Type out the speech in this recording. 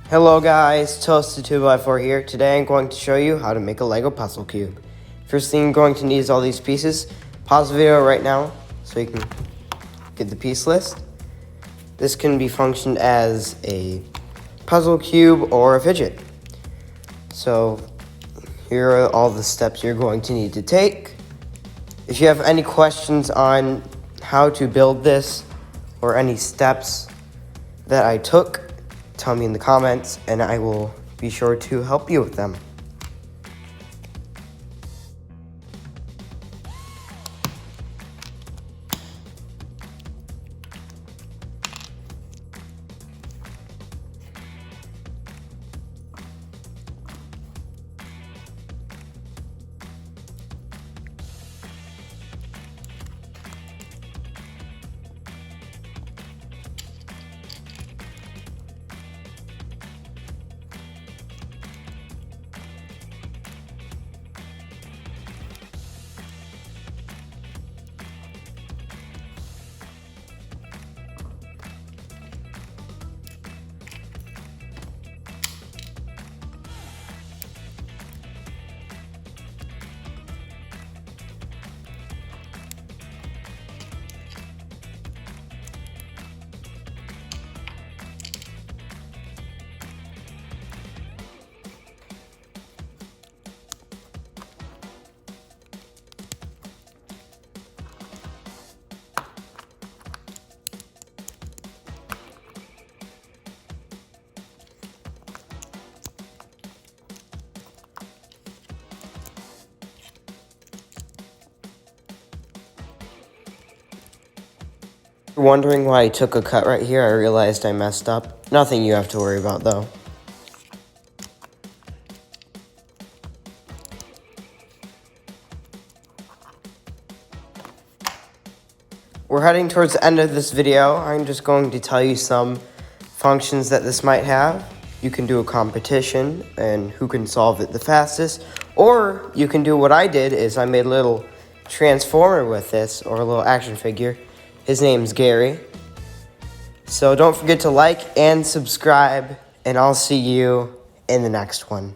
Hello guys, Toasted2x4 here. Today I'm going to show you how to make a Lego puzzle cube. First thing you're going to need is all these pieces. Pause the video right now so you can get the piece list. This can be functioned as a puzzle cube or a fidget. So here are all the steps you're going to need to take. If you have any questions on how to build this or any steps that I took, tell me in the comments and I will be sure to help you with them. If you're wondering why I took a cut right here, I realized I messed up. Nothing you have to worry about though. We're heading towards the end of this video. I'm just going to tell you some functions that this might have. You can do a competition and who can solve it the fastest. Or you can do what I did, is I made a little transformer with this, or a little action figure. His name's Gary. So don't forget to like and subscribe, and I'll see you in the next one.